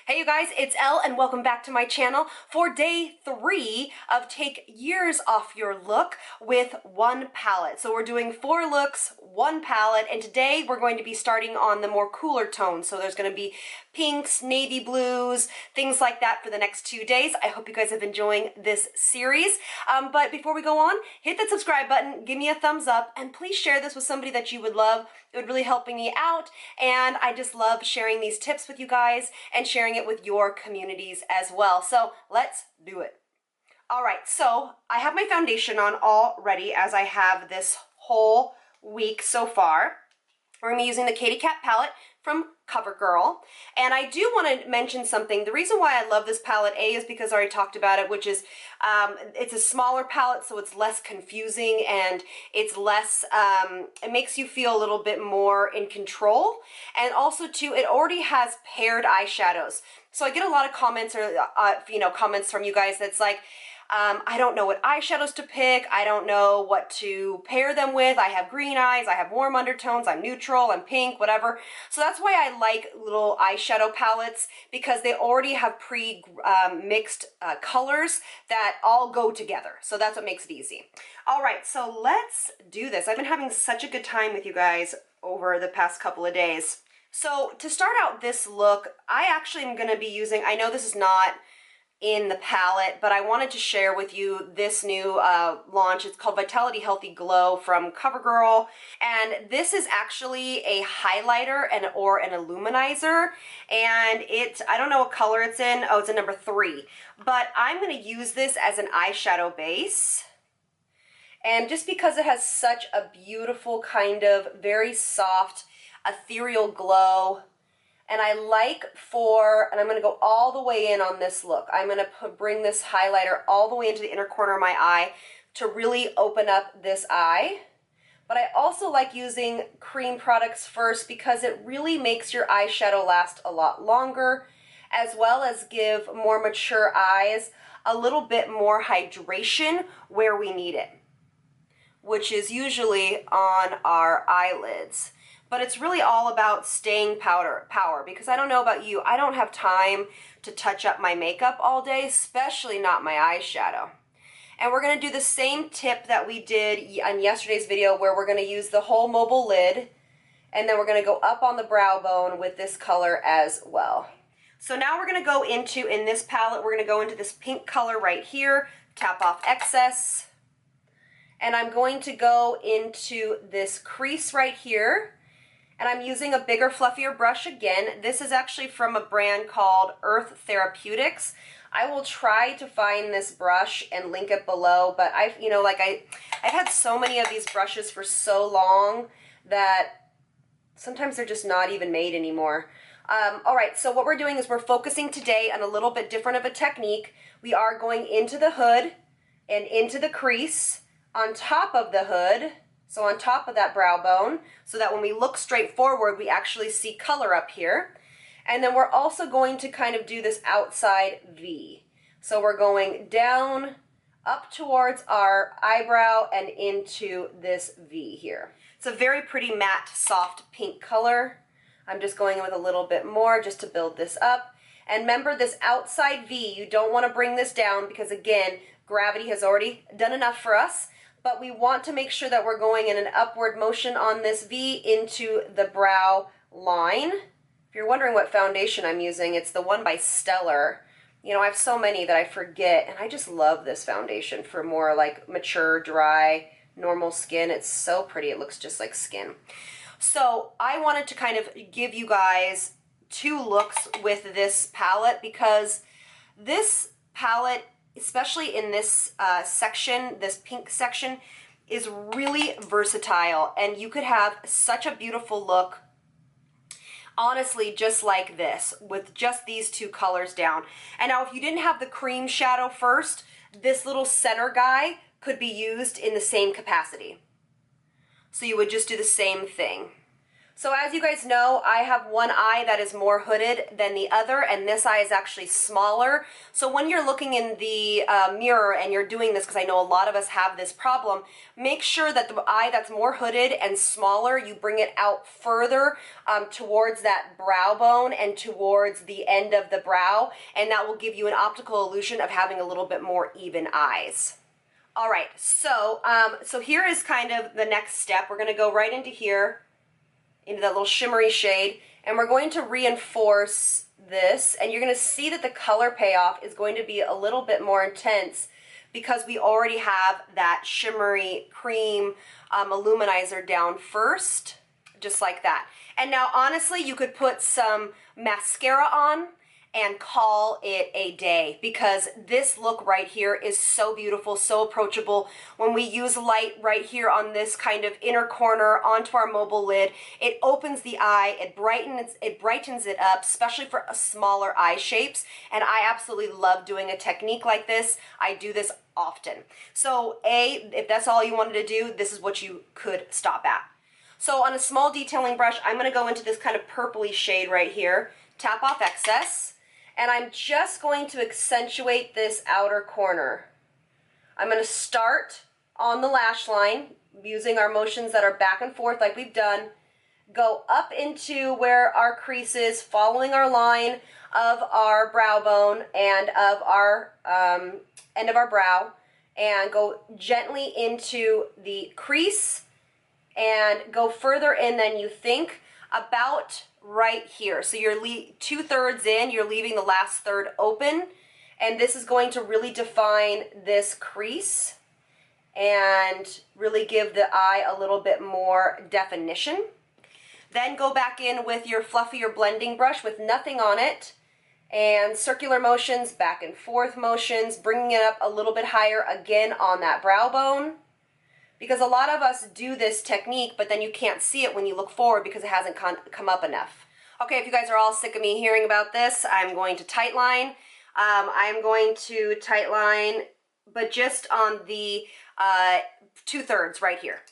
Hey you guys, it's Elle and welcome back to my channel for day 3 of Take Years Off Your Look with one palette. So we're doing 4 looks, 1 palette, and today we're going to be starting on the more cooler tones. So there's going to be pinks, navy blues, things like that for the next 2 days. I hope you guys have been enjoying this series. But before we go on, hit that subscribe button, give me a thumbs up, and please share this with somebody that you would love. It would really help me out, and I just love sharing these tips with you guys and sharing it with your communities as well. So let's do it. All right, so I have my foundation on already as I have this whole week so far. We're going to be using the Katy Cat palette from CoverGirl. And I do want to mention something. The reason why I love this palette, A, is because I already talked about it, which is it's a smaller palette, so it's less confusing and it's less, it makes you feel a little bit more in control. And also, too, it already has paired eyeshadows. So I get a lot of comments or, comments from you guys that's like, I don't know what eyeshadows to pick. I don't know what to pair them with. I have green eyes, I have warm undertones, I'm neutral, I'm pink, whatever. So that's why I like little eyeshadow palettes, because they already have pre-mixed colors that all go together. So that's what makes it easy. All right, so let's do this. I've been having such a good time with you guys over the past couple of days. So to start out this look, I actually am going to be using, I know this is not in the palette, but I wanted to share with you this new launch. It's called Vitality Healthy Glow from CoverGirl, and this is actually a highlighter or an illuminizer, and I don't know what color it's in. Oh, it's a number 3, but I'm going to use this as an eyeshadow base. And just because it has such a beautiful kind of very soft ethereal glow, and I like and I'm going to go all the way in on this look. I'm going to bring this highlighter all the way into the inner corner of my eye to really open up this eye. But I also like using cream products first because it really makes your eyeshadow last a lot longer, as well as give more mature eyes a little bit more hydration where we need it, which is usually on our eyelids. But it's really all about staying power, because I don't know about you, I don't have time to touch up my makeup all day, especially not my eyeshadow. And we're going to do the same tip that we did on yesterday's video, where we're going to use the whole mobile lid, and then we're going to go up on the brow bone with this color as well. So now we're going to go into, in this palette, we're going to go into this pink color right here, tap off excess, and I'm going to go into this crease right here. And I'm using a bigger, fluffier brush again. This is actually from a brand called Earth Therapeutics. I will try to find this brush and link it below, but I've had so many of these brushes for so long that sometimes they're just not even made anymore. All right, so what we're doing is we're focusing today on a little bit different of a technique. We are going into the hood and into the crease, on top of the hood, so on top of that brow bone, so that when we look straight forward, we actually see color up here. And then we're also going to kind of do this outside V. So we're going down, up towards our eyebrow, and into this V here. It's a very pretty matte, soft pink color. I'm just going in with a little bit more just to build this up. And remember, this outside V, you don't want to bring this down because, again, gravity has already done enough for us. But we want to make sure that we're going in an upward motion on this V into the brow line. If you're wondering what foundation I'm using, it's the one by Stellar. You know, I have so many that I forget, and I just love this foundation for more like mature, dry, normal skin. It's so pretty. It looks just like skin. So I wanted to kind of give you guys 2 looks with this palette, because this palette, especially in this section, this pink section, is really versatile, and you could have such a beautiful look, honestly, just like this, with just these 2 colors down. And now if you didn't have the cream shadow first, this little center guy could be used in the same capacity. So you would just do the same thing. So as you guys know, I have one eye that is more hooded than the other, and this eye is actually smaller. So when you're looking in the mirror and you're doing this, because I know a lot of us have this problem, make sure that the eye that's more hooded and smaller, you bring it out further towards that brow bone and towards the end of the brow, and that will give you an optical illusion of having a little bit more even eyes. All right, so here is kind of the next step. We're going to go right into here, into that little shimmery shade, and we're going to reinforce this, and you're going to see that the color payoff is going to be a little bit more intense because we already have that shimmery cream illuminizer down first, just like that. And now honestly, you could put some mascara on and call it a day, because this look right here is so beautiful, so approachable. When we use light right here on this kind of inner corner onto our mobile lid, it opens the eye, it brightens it up, especially for smaller eye shapes, and I absolutely love doing a technique like this. I do this often. So if that's all you wanted to do, this is what you could stop at. So on a small detailing brush, I'm going to go into this kind of purpley shade right here, tap off excess, and I'm just going to accentuate this outer corner. I'm going to start on the lash line using our motions that are back and forth like we've done, go up into where our crease is, following our line of our brow bone and of our end of our brow, and go gently into the crease and go further in than you think, about right here. So you're 2/3 in, you're leaving the last third open, and this is going to really define this crease and really give the eye a little bit more definition. Then go back in with your fluffier blending brush with nothing on it, and circular motions, back and forth motions, bringing it up a little bit higher again on that brow bone. Because a lot of us do this technique, but then you can't see it when you look forward because it hasn't come up enough. Okay, if you guys are all sick of me hearing about this, I'm going to tightline. I'm going to tightline, but just on the 2/3 right here.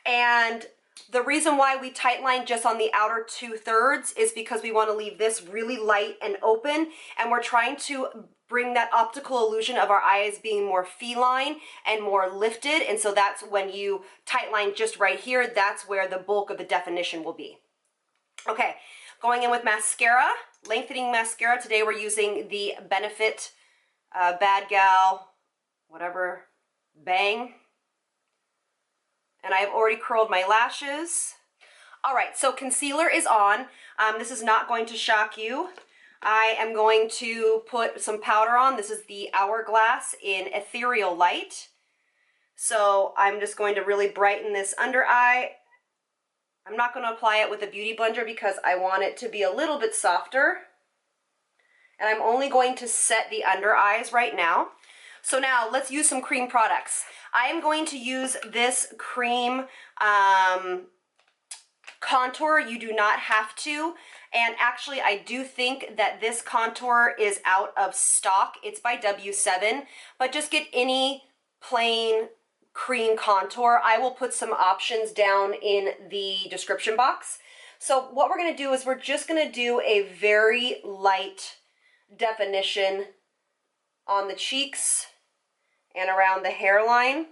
And the reason why we tightline just on the outer 2/3 is because we want to leave this really light and open, and we're trying to bring that optical illusion of our eyes being more feline and more lifted, and so that's when you tightline just right here, that's where the bulk of the definition will be. Okay, going in with mascara, lengthening mascara. Today we're using the Benefit Bad Gal, whatever, Bang. And I've already curled my lashes. All right, so concealer is on. This is not going to shock you. I am going to put some powder on. This is the Hourglass in Ethereal Light. So I'm just going to really brighten this under eye. I'm not going to apply it with a beauty blender because I want it to be a little bit softer. And I'm only going to set the under eyes right now. So now let's use some cream products. I am going to use this cream contour. You do not have to. And actually, I do think that this contour is out of stock. It's by W7, but just get any plain cream contour. I will put some options down in the description box. So what we're going to do is we're just going to do a very light definition on the cheeks and around the hairline.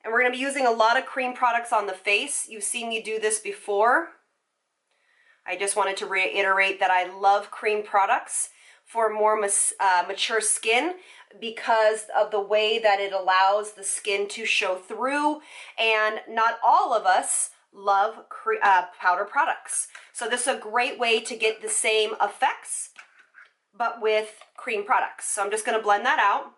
And we're going to be using a lot of cream products on the face. You've seen me do this before. I just wanted to reiterate that I love cream products for more mature skin because of the way that it allows the skin to show through, and not all of us love powder products. So this is a great way to get the same effects, but with cream products. So I'm just going to blend that out.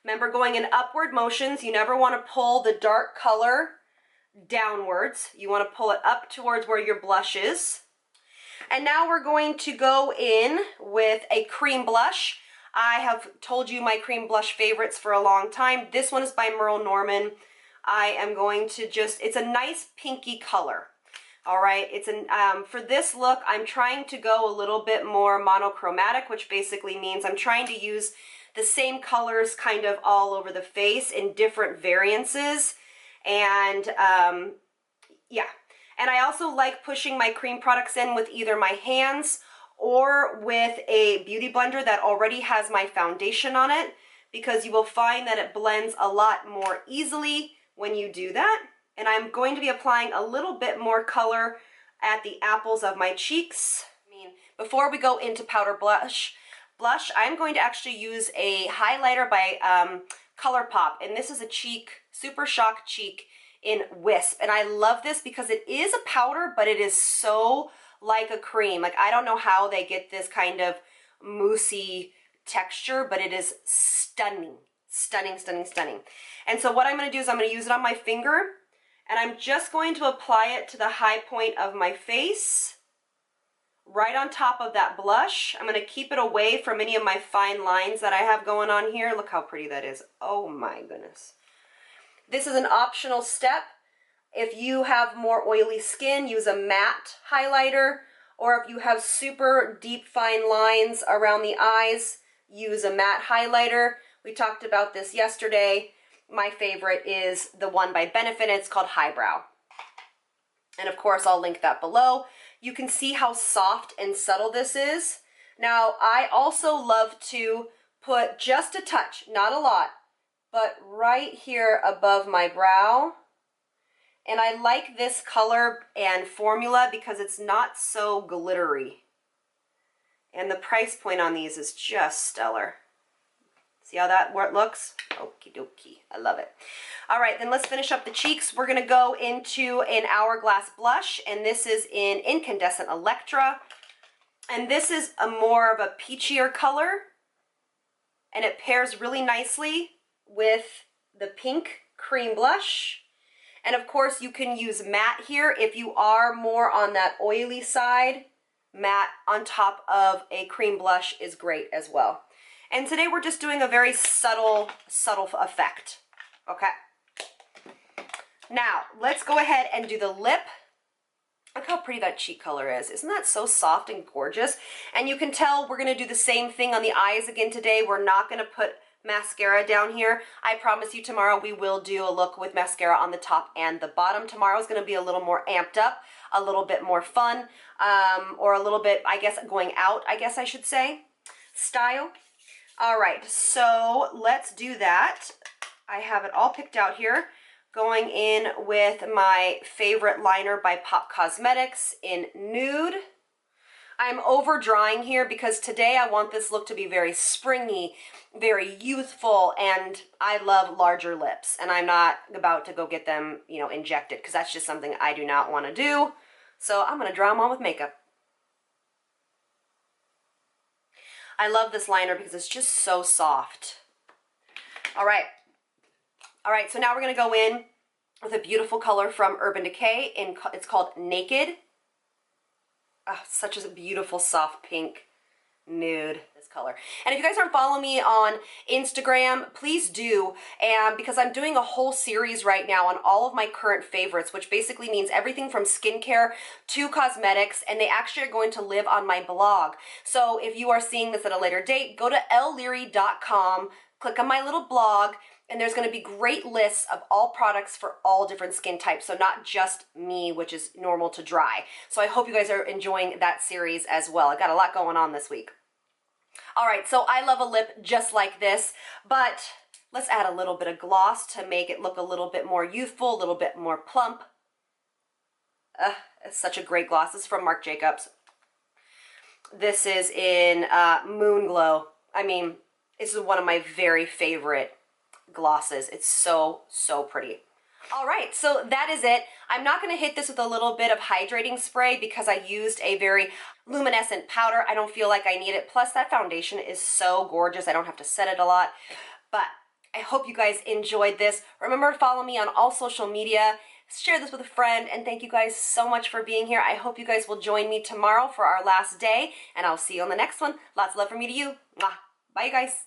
Remember, going in upward motions, you never want to pull the dark color downwards. You want to pull it up towards where your blush is. And now we're going to go in with a cream blush. I have told you my cream blush favorites for a long time. This one is by Merle Norman. I am going to it's a nice pinky color. All right, for this look, I'm trying to go a little bit more monochromatic, which basically means I'm trying to use the same colors kind of all over the face in different variances. And Yeah. And I also like pushing my cream products in with either my hands or with a beauty blender that already has my foundation on it, because you will find that it blends a lot more easily when you do that. And I'm going to be applying a little bit more color at the apples of my cheeks. Before we go into powder blush, I'm going to actually use a highlighter by ColourPop, and this is a cheek, Super Shock Cheek in Wisp. And I love this because it is a powder, but it is so like a cream. Like, I don't know how they get this kind of moussey texture, but it is stunning. Stunning, stunning, stunning. And so what I'm going to do is I'm going to use it on my finger, and I'm just going to apply it to the high point of my face, right on top of that blush. I'm going to keep it away from any of my fine lines that I have going on here. Look how pretty that is. Oh my goodness. This is an optional step. If you have more oily skin, use a matte highlighter, or if you have super deep fine lines around the eyes, use a matte highlighter. We talked about this yesterday. My favorite is the one by Benefit. It's called Highbrow. And of course, I'll link that below. You can see how soft and subtle this is. Now, I also love to put just a touch, not a lot, but right here above my brow. And I like this color and formula because it's not so glittery. And the price point on these is just stellar. See how that looks? Okie dokie, I love it. All right, then let's finish up the cheeks. We're gonna go into an Hourglass blush, and this is in Incandescent Electra. And this is a more of a peachier color, and it pairs really nicely with the pink cream blush. And of course, you can use matte here if you are more on that oily side. Matte on top of a cream blush is great as well. And today we're just doing a very subtle effect, okay? Now, let's go ahead and do the lip. Look how pretty that cheek color is. Isn't that so soft and gorgeous? And you can tell we're gonna do the same thing on the eyes again today. We're not gonna put mascara down here. I promise you tomorrow we will do a look with mascara on the top and the bottom. Tomorrow's gonna be a little more amped up, a little bit more fun, or a little bit, I guess, going out, I guess I should say, style. All right, so let's do that. I have it all picked out here. Going in with my favorite liner by Pop Cosmetics in Nude. I'm over drawing here because today I want this look to be very springy, very youthful, and I love larger lips. And I'm not about to go get them, you know, injected, because that's just something I do not want to do. So I'm going to draw them on with makeup. I love this liner because it's just so soft. All right, so now we're gonna go in with a beautiful color from Urban Decay, and it's called Naked. Oh, such a beautiful soft pink nude, this color. And if you guys aren't following me on Instagram, please do, and because I'm doing a whole series right now on all of my current favorites, which basically means everything from skincare to cosmetics, and they actually are going to live on my blog. So if you are seeing this at a later date, go to elleleary.com, click on my little blog, and there's going to be great lists of all products for all different skin types, so not just me, which is normal to dry. So I hope you guys are enjoying that series as well. I got a lot going on this week. All right, so I love a lip just like this, but let's add a little bit of gloss to make it look a little bit more youthful, a little bit more plump. It's such a great gloss. This is from Marc Jacobs. This is in Moon Glow. I mean, this is one of my very favorite glosses. It's so, so pretty. All right, so that is it. I'm not going to hit this with a little bit of hydrating spray because I used a very luminescent powder. I don't feel like I need it. Plus, that foundation is so gorgeous. I don't have to set it a lot. But I hope you guys enjoyed this. Remember to follow me on all social media. Share this with a friend. And thank you guys so much for being here. I hope you guys will join me tomorrow for our last day. And I'll see you on the next one. Lots of love from me to you. Mwah. Bye, you guys.